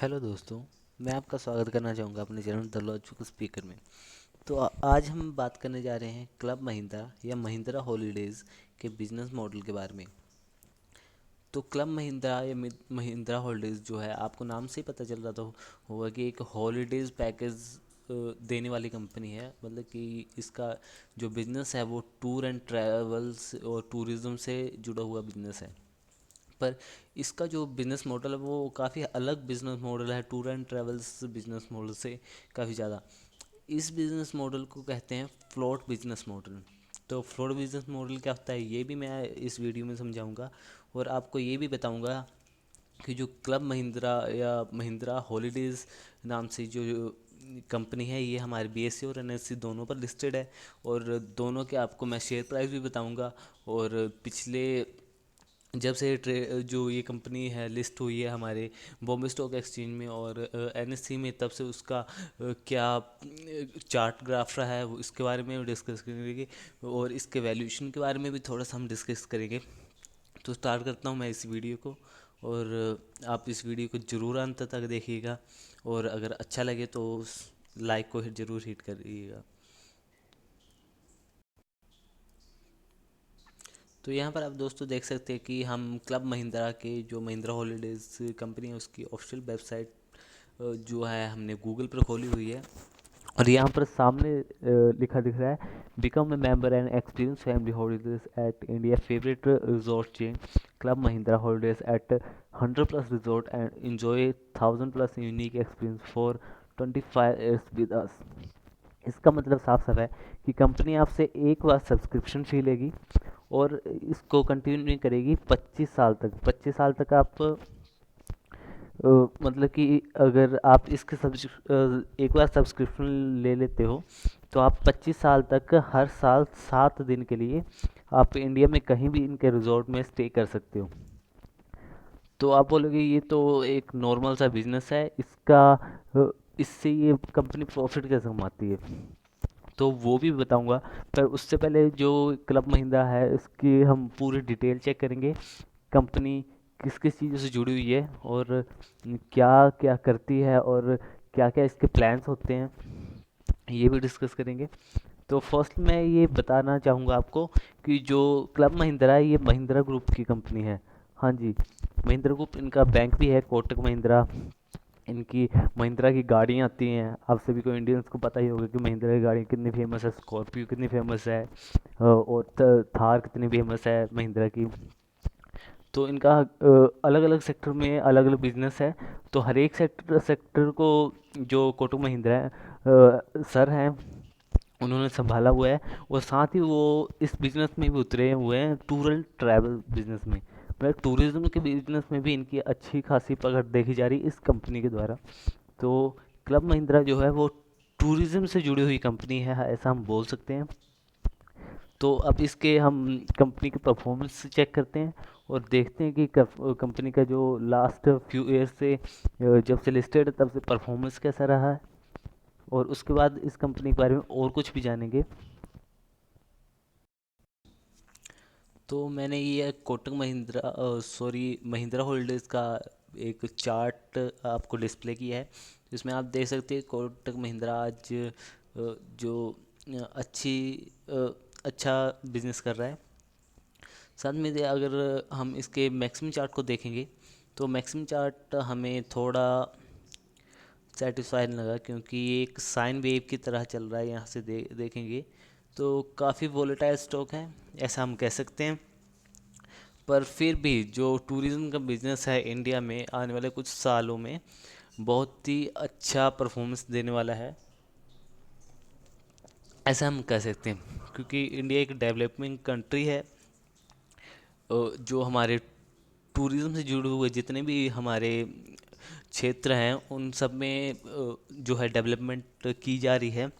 Hello दोस्तों। मैं आपका स्वागत करना चाहूँगा अपने चैनल द लॉजिकल स्पीकर में। तो आज हम बात करने जा रहे हैं क्लब महिंद्रा या महिंद्रा हॉलीडेज़ के बिजनेस मॉडल के बारे में। तो क्लब महिंद्रा या महिंद्रा हॉलीडेज़ जो है, आपको नाम से ही पता चल रहा था होगा कि एक हॉलीडेज़ पैकेज देने वाली कंपनी है। मतलब कि इसका जो बिज़नेस है वो टूर एंड ट्रैवल्स और टूरिज़्म से जुड़ा हुआ बिज़नेस है। पर इसका जो बिज़नेस मॉडल है वो काफ़ी अलग बिज़नेस मॉडल है tour and travels business model से काफ़ी ज़्यादा। इस बिज़नेस मॉडल को कहते हैं फ्लोट बिज़नेस मॉडल। तो फ्लोट बिज़नेस मॉडल क्या होता है ये भी मैं इस वीडियो में समझाऊंगा, और आपको ये भी बताऊंगा कि जो क्लब महिंद्रा या महिंद्रा हॉलीडेज़ नाम से जो कंपनी है, ये हमारे बीएससी और एनएससी दोनों पर लिस्टेड है। और दोनों के आपको मैं शेयर प्राइस भी बताऊंगा। और पिछले जब से जो ये कंपनी है लिस्ट हुई है हमारे बॉम्बे स्टॉक एक्सचेंज में और एनएससी में, तब से उसका क्या चार्ट ग्राफ रहा है वो इसके बारे में डिस्कस करेंगे। और इसके वैल्यूएशन के बारे में भी थोड़ा सा हम डिस्कस करेंगे। तो स्टार्ट करता हूँ मैं इस वीडियो को। और आप इस वीडियो को ज़रूर अंत तक देखिएगा, और अगर अच्छा लगे तो उस लाइक को ज़रूर हिट करिएगा। तो यहाँ पर आप दोस्तों देख सकते हैं कि हम क्लब महिंद्रा के जो महिंद्रा हॉलीडेज़ कंपनी है उसकी ऑफिशियल वेबसाइट जो है हमने गूगल पर खोली हुई है। और यहाँ पर सामने लिखा दिख रहा है, become a member and experience family holidays at India favourite resort chain Club Mahindra Holidays at 100+ resort and enjoy 1000+ unique experience for 25 years with us. इसका मतलब साफ साफ है कि कंपनी आपसे एक बार सब्सक्रिप्शन फी लेगी और इसको कंटिन्यू करेगी 25 साल तक। 25 साल तक आप मतलब कि अगर आप इसके एक बार सब्सक्रिप्शन ले लेते हो तो आप 25 साल तक हर साल 7 दिन के लिए आप इंडिया में कहीं भी इनके रिजॉर्ट में स्टे कर सकते हो। तो आप बोलोगे ये तो एक नॉर्मल सा बिजनेस है, इसका इससे ये कंपनी प्रॉफिट कैसे कमाती है, तो वो भी बताऊंगा। पर उससे पहले जो क्लब महिंद्रा है इसकी हम पूरी डिटेल चेक करेंगे। कंपनी किस किस चीज़ों से जुड़ी हुई है और क्या क्या करती है और क्या क्या इसके प्लान्स होते हैं, ये भी डिस्कस करेंगे। तो फर्स्ट मैं ये बताना चाहूँगा आपको कि जो क्लब महिंद्रा है ये महिंद्रा ग्रुप की कंपनी है। हाँ जी, महिंद्रा ग्रुप, इनका बैंक भी है कोटक महिंद्रा। इनकी महिंद्रा की गाड़ियाँ आती हैं, आप सभी को इंडियंस को पता ही होगा कि महिंद्रा की गाड़ी कितनी फेमस है, स्कॉर्पियो कितनी फेमस है, और थार कितनी फेमस है महिंद्रा की। तो इनका अलग अलग सेक्टर में अलग अलग बिजनेस है। तो हर एक सेक्टर सेक्टर को जो कोटक महिंद्रा है सर हैं उन्होंने संभाला हुआ है। और साथ ही वो इस बिजनेस में भी उतरे हुए हैं, टूर एंड ट्रैवल बिजनेस में। मतलब टूरिज्म के बिजनेस में भी इनकी अच्छी खासी पकड़ देखी जा रही है इस कंपनी के द्वारा। तो क्लब महिंद्रा जो है वो टूरिज्म से जुड़ी हुई कंपनी है, ऐसा हम बोल सकते हैं। तो अब इसके हम कंपनी के परफॉर्मेंस चेक करते हैं और देखते हैं कि कंपनी का जो लास्ट फ्यू ईयर से जब से लिस्टेड है तब से परफॉर्मेंस कैसा रहा है, और उसके बाद इस कंपनी के बारे में और कुछ भी जानेंगे। तो मैंने ये कोटक महिंद्रा सॉरी महिंद्रा होल्डर्स का एक चार्ट आपको डिस्प्ले किया है, जिसमें आप देख सकते हैं कोटक महिंद्रा आज जो अच्छी अच्छा बिजनेस कर रहा है। साथ में अगर हम इसके मैक्सिमम चार्ट को देखेंगे तो मैक्सिमम चार्ट हमें थोड़ा सेटिस्फाइड लगा, क्योंकि ये एक साइन वेव की तरह चल रहा है। यहाँ से देखेंगे तो काफ़ी वोलेटाइल स्टॉक है, ऐसा हम कह सकते हैं। पर फिर भी जो टूरिज़्म का बिजनेस है इंडिया में आने वाले कुछ सालों में बहुत ही अच्छा परफॉर्मेंस देने वाला है, ऐसा हम कह सकते हैं। क्योंकि इंडिया एक डेवलपिंग कंट्री है, जो हमारे टूरिज़्म से जुड़े हुए जितने भी हमारे क्षेत्र हैं उन सब में जो है डेवलपमेंट की जा रही है।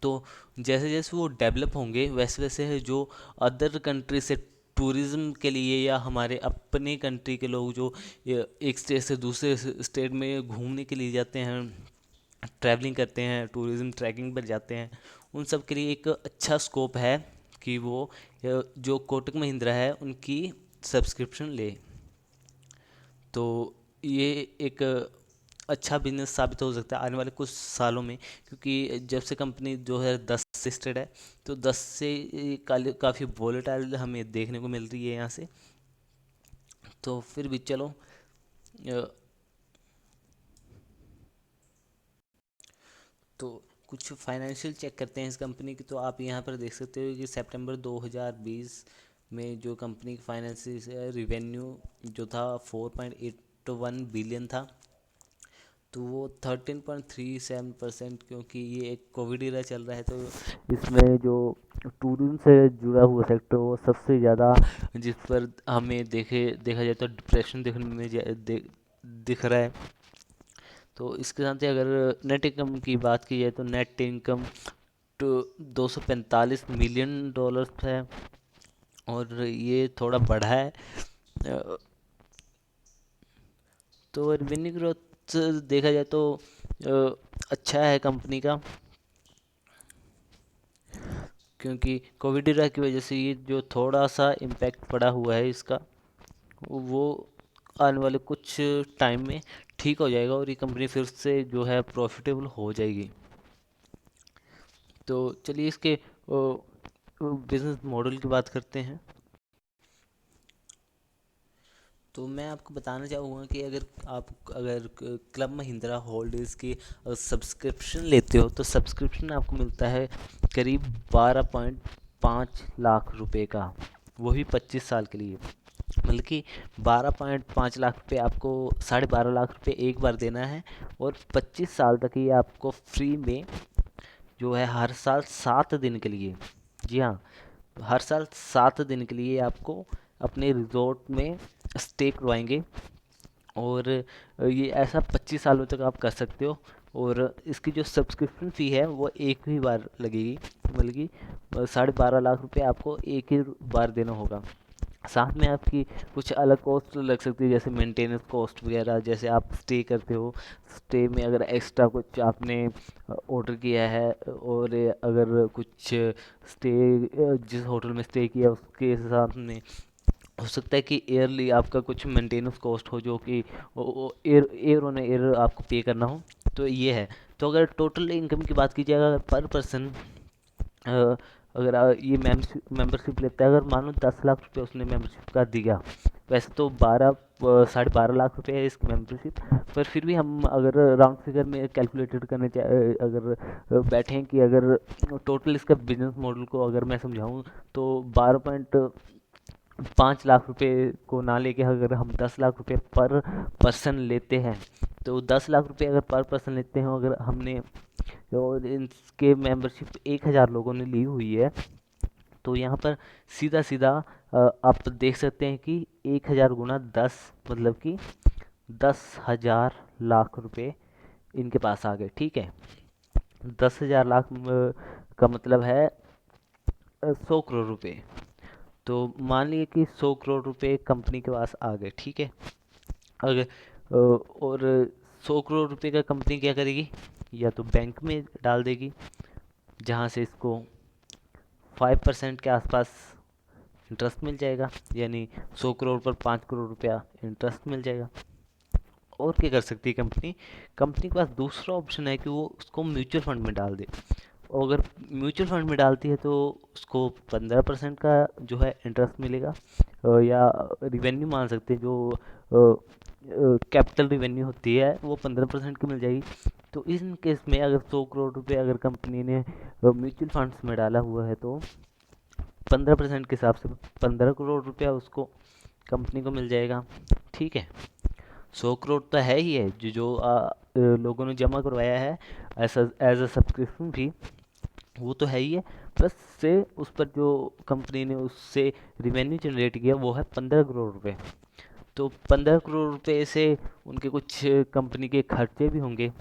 तो जैसे जैसे वो डेवलप होंगे वैसे वैसे जो अदर कंट्री से टूरिज़्म के लिए या हमारे अपने कंट्री के लोग जो एक स्टेट से दूसरे स्टेट में घूमने के लिए जाते हैं, ट्रैवलिंग करते हैं, टूरिज़्म ट्रैकिंग पर जाते हैं, उन सब के लिए एक अच्छा स्कोप है कि वो जो कोटक महिंद्रा है उनकी सब्सक्रिप्शन ले। तो ये एक अच्छा बिजनेस साबित हो सकता है आने वाले कुछ सालों में, क्योंकि जब से कंपनी 2010 से स्टार्ट है, तो 10 से काफ़ी वोलेटाइल हमें देखने को मिल रही है यहाँ से। तो फिर भी चलो, अ, तो कुछ फाइनेंशियल चेक करते हैं इस कंपनी की। तो आप यहाँ पर देख सकते हो कि सितंबर 2020 में जो कंपनी की फाइनेंशियल रिवेन्यू जो था 4.81 बिलियन था, तो वो 13.37%, क्योंकि ये एक कोविड इरा चल रहा है, तो इसमें जो टूरिज्म से जुड़ा हुआ सेक्टर वो सबसे ज़्यादा, जिस पर हमें देखा जाए तो डिप्रेशन देखने में दिख रहा है। तो इसके साथ ही अगर नेट इनकम की बात की जाए, तो नेट इनकम तो 245 मिलियन डॉलर्स है, और ये थोड़ा बढ़ा है। तो रेवेन्यू ग्रोथ देखा जाए तो अच्छा है कंपनी का, क्योंकि कोविड इरा की वजह से ये जो थोड़ा सा इम्पैक्ट पड़ा हुआ है इसका, वो आने वाले कुछ टाइम में ठीक हो जाएगा, और ये कंपनी फिर से जो है प्रॉफिटेबल हो जाएगी। तो चलिए इसके बिजनेस मॉडल की बात करते हैं। तो मैं आपको बताना चाहूँगा कि अगर क्लब महिंद्रा होल्डिंग्स की सब्सक्रिप्शन लेते हो, तो सब्सक्रिप्शन आपको मिलता है करीब 12.5 लाख रुपए का, वो भी 25 साल के लिए। मतलब कि 12.5 लाख रुपए आपको 12.5 लाख रुपए एक बार देना है, और 25 साल तक ये आपको फ्री में जो है हर साल 7 दिन के लिए, जी हाँ, हर साल 7 दिन के लिए आपको अपने रिजॉर्ट में स्टे करवाएंगे। और ये ऐसा 25 सालों तक आप कर सकते हो। और इसकी जो सब्सक्रिप्शन फ़ी है वो एक ही बार लगेगी, मतलब कि 12.5 लाख रुपए आपको एक ही बार देना होगा। साथ में आपकी कुछ अलग कॉस्ट लग सकती है, जैसे मेंटेनेंस कॉस्ट वगैरह, जैसे आप स्टे करते हो, स्टे में अगर एक्स्ट्रा कुछ आपने ऑर्डर किया है, और अगर कुछ स्टे जिस होटल में स्टे किया उसके साथ में हो सकता है कि ईयरली आपका कुछ मेंटेनेंस कॉस्ट हो, जो कि एयर एयर ऑन एयर आपको पे करना हो। तो ये है। तो अगर टोटल इनकम की बात की जाए, अगर पर पर्सन अगर ये मेंबरशिप लेता है, अगर मान लो 10 लाख रुपए उसने मेंबरशिप का दिया, वैसे तो 12.5 लाख रुपए है इसकी मेंबरशिप, पर फिर भी हम अगर राउंड फिगर में कैलकुलेटेड करने अगर बैठे हैं कि अगर टोटल इसका बिजनेस मॉडल को अगर मैं समझाऊं, तो 12.5 लाख रुपए को ना लेके अगर हम 10 लाख रुपए पर पर्सन लेते हैं, तो 10 लाख रुपए अगर पर पर्सन लेते हैं, अगर हमने और इनके मेंबरशिप 1,000 लोगों ने ली हुई है, तो यहाँ पर सीधा सीधा आप देख सकते हैं कि 1,000 गुना 10, मतलब कि 10,000 लाख रुपए इनके पास आ गए। ठीक है, 10,000 लाख का मतलब है 100 करोड़ रुपए। तो मान लीजिए कि 100 करोड़ रुपए कंपनी के पास आ गए। ठीक है, अगर और 100 करोड़ रुपए का कंपनी क्या करेगी, या तो बैंक में डाल देगी, जहाँ से इसको 5% के आसपास इंटरेस्ट मिल जाएगा, यानी 100 करोड़ पर 5 करोड़ रुपया इंटरेस्ट मिल जाएगा। और क्या कर सकती है कंपनी, कंपनी के पास दूसरा ऑप्शन है कि वो उसको म्यूचुअल फंड में डाल दे। और अगर म्यूचुअल फंड में डालती है, तो उसको 15% का जो है इंटरेस्ट मिलेगा, या रिवेन्यू मान सकते हैं, जो कैपिटल रिवेन्यू होती है वो 15% की मिल जाएगी। तो इन केस में अगर 100 करोड़ रुपए अगर कंपनी ने म्यूचुअल फंड्स में डाला हुआ है, तो 15% के हिसाब से 15 करोड़ रुपया उसको कंपनी को मिल जाएगा। ठीक है, 100 करोड़ तो है ही है, लोगों ने जमा करवाया है ऐसा एज अ सब्सक्रिप्शन फी, वो तो है ही है। प्लस से उस पर जो कंपनी ने उससे रिवेन्यू जनरेट किया वो है 15 करोड़ रुपए। तो 15 करोड़ रुपए से उनके कुछ कंपनी के खर्चे भी होंगे।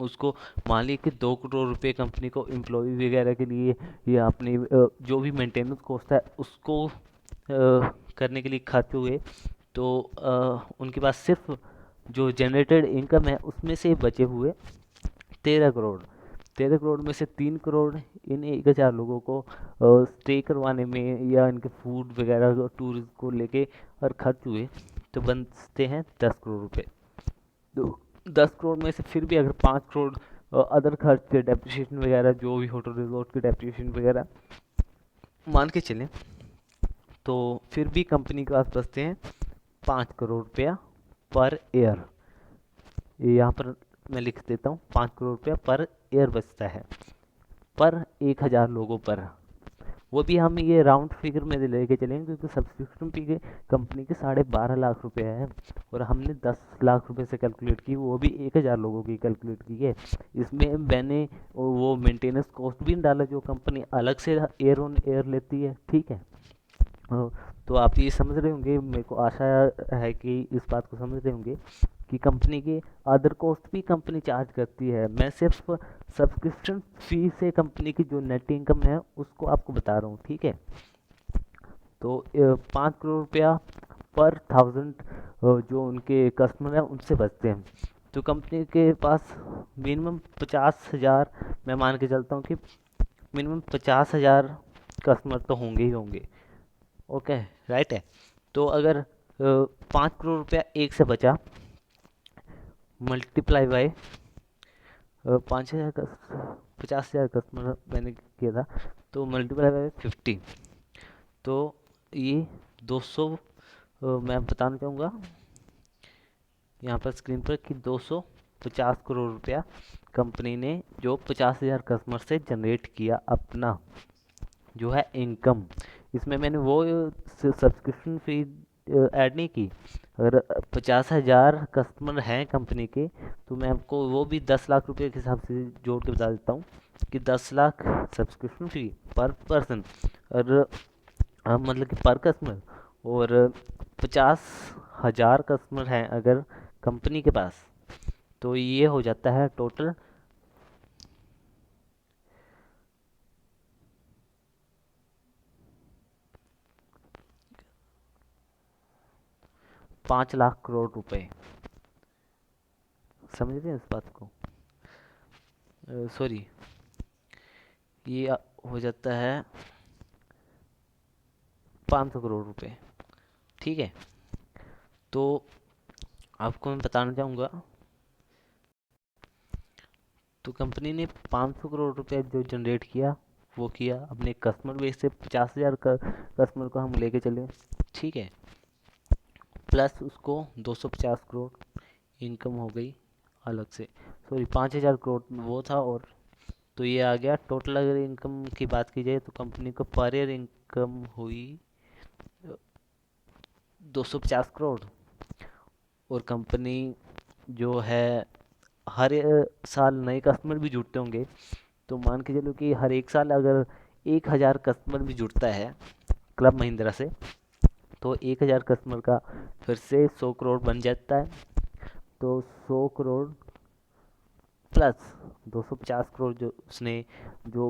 उसको मान लीजिए कि 2 करोड़ रुपए कंपनी को एम्प्लॉय वगैरह के लिए, या अपनी जो भी मेंटेनेंस कॉस्ट है उसको करने के लिए खर्च हुए, तो उनके पास सिर्फ जो जनरेटेड इनकम है उसमें से बचे हुए 13 करोड़। 13 करोड़ में से 3 करोड़ इन 1,000 लोगों को स्टे करवाने में या इनके फूड वगैरह टूरिस्ट को लेके और खर्च हुए, तो बनते हैं 10 करोड़ रुपए। तो 10 करोड़ में से फिर भी अगर 5 करोड़ अदर खर्च डेप्रिसिएशन वगैरह जो भी होटल रिजॉर्ट की डेप्रिसिएशन वगैरह मान के चलें, तो फिर भी कंपनी के पास बचते हैं 5 करोड़ रुपया पर ईयर। ये यहाँ पर मैं लिख देता हूँ, 5 करोड़ रुपया पर ईयर बचता है पर 1,000 लोगों पर। वो भी हम ये राउंड फिगर में लेके चलेंगे क्योंकि सब्सक्रिप्शन फी के कंपनी के 12.5 लाख रुपए है और हमने 10 लाख रुपए से कैलकुलेट की, वो भी 1,000 लोगों की कैलकुलेट की है। इसमें मैंने वो मेंटेनेंस कॉस्ट भी नहीं डाला जो कंपनी अलग से एयर ऑन एयर लेती है, ठीक है। तो आप ये समझ रहे होंगे, मेरे को आशा है कि इस बात को समझ रहे होंगे कि कंपनी के अदर कॉस्ट भी कंपनी चार्ज करती है। मैं सिर्फ सब्सक्रिप्शन फी से कंपनी की जो नेट इनकम है उसको आपको बता रहा हूँ, ठीक है। तो 5 करोड़ रुपया पर 1000 जो उनके कस्टमर हैं उनसे बचते हैं। तो कंपनी के पास मिनिमम 50,000, मैं मान के चलता हूँ कि मिनिमम 50,000 कस्टमर तो होंगे ही होंगे, ओके, राइट है। तो अगर 5 करोड़ रुपया एक से बचा, मल्टीप्लाई बाय 5,000 50,000 कस्टमर मैंने किया था, तो मल्टीप्लाई बाय 50, तो ये 200 मैं बताना चाहूँगा यहाँ पर स्क्रीन पर कि 250 करोड़ रुपया कंपनी ने जो 50,000 कस्टमर से जनरेट किया अपना जो है इनकम। इसमें मैंने वो सब्सक्रिप्शन फी ऐड नहीं की। अगर 50,000 कस्टमर हैं कंपनी के, तो मैं आपको वो भी 10 लाख रुपए के हिसाब से जोड़ के बता देता हूँ कि 10 लाख सब्सक्रिप्शन फी पर पर्सन, और मतलब कि पर कस्टमर, और 50,000 कस्टमर हैं अगर कंपनी के पास, तो ये हो जाता है टोटल 5 लाख करोड़ रुपए। समझ रहे हैं इस बात को? सॉरी, ये हो जाता है 500 करोड़ रुपए, ठीक है। तो आपको मैं बताना चाहूँगा, तो कंपनी ने 500 करोड़ रुपए जो जनरेट किया वो किया अपने कस्टमर बेस से। 50,000 कस्टमर को हम लेके चले, ठीक है, प्लस उसको 250 करोड़ इनकम हो गई अलग से। सॉरी, 5,000 करोड़ वो था, और तो ये आ गया टोटल। अगर इनकम की बात की जाए तो कंपनी को पर ईयर इनकम हुई 250 करोड़, और कंपनी जो है हर साल नए कस्टमर भी जुड़ते होंगे। तो मान के चलो कि हर एक साल अगर 1,000 कस्टमर भी जुड़ता है क्लब महिंद्रा से, तो 1,000 कस्टमर का फिर से 100 करोड़ बन जाता है। तो 100 करोड़ प्लस 250 करोड़ जो उसने जो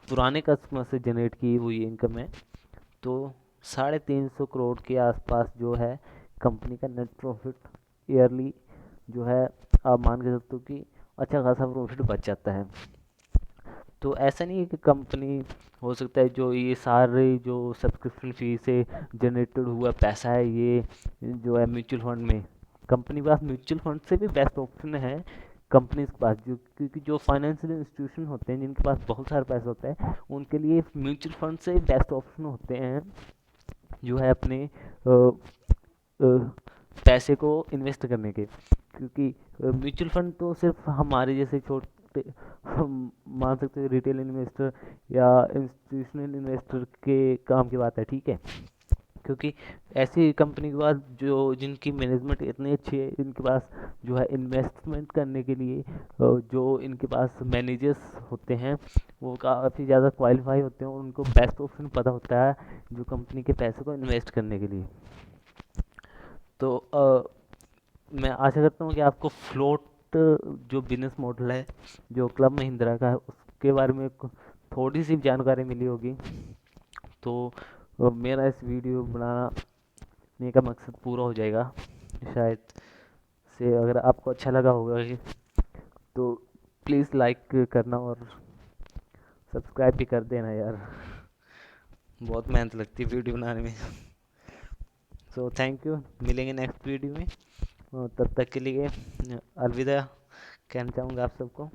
पुराने कस्टमर से जनरेट की हुई इनकम है, तो 350 करोड़ के आसपास जो है कंपनी का नेट प्रॉफिट ईयरली जो है, आप मान के सकते हो कि अच्छा खासा प्रॉफिट बच जाता है। तो ऐसा नहीं है कि कंपनी, हो सकता है जो ये सारे जो सब्सक्रिप्शन फी से जनरेटेड हुआ पैसा है ये जो है म्यूचुअल फंड में, कंपनी के पास म्यूचुअल फंड से भी बेस्ट ऑप्शन है कंपनी के पास, जो क्योंकि जो फाइनेंशियल इंस्टीट्यूशन होते हैं जिनके पास बहुत सारा पैसा होता है उनके लिए म्यूचुअल फंड से बेस्ट ऑप्शन होते हैं जो है अपने पैसे को इन्वेस्ट करने के। क्योंकि म्यूचुअल फंड तो सिर्फ हमारे जैसे छोटे, हम मान सकते हैं रिटेल इन्वेस्टर या इंस्टीट्यूशनल इन्वेस्टर के काम की बात है, ठीक है। क्योंकि ऐसी कंपनी के पास जो जिनकी मैनेजमेंट इतनी अच्छी है, इनके पास जो है इन्वेस्टमेंट करने के लिए जो इनके पास मैनेजर्स होते हैं वो काफ़ी ज़्यादा क्वालिफाई होते हैं और उनको बेस्ट ऑप्शन पता होता है जो कंपनी के पैसे को इन्वेस्ट करने के लिए। तो मैं आशा करता हूँ कि आपको फ्लोट जो बिजनेस मॉडल है जो क्लब महिंद्रा का है उसके बारे में थोड़ी सी जानकारी मिली होगी। तो मेरा इस वीडियो बनाने का मकसद पूरा हो जाएगा शायद से। अगर आपको अच्छा लगा होगा तो प्लीज़ लाइक करना और सब्सक्राइब भी कर देना यार, बहुत मेहनत लगती है वीडियो बनाने में। सो थैंक यू, मिलेंगे नेक्स्ट वीडियो में। तब तक के लिए अलविदा कहना चाहूँगा आप सबको।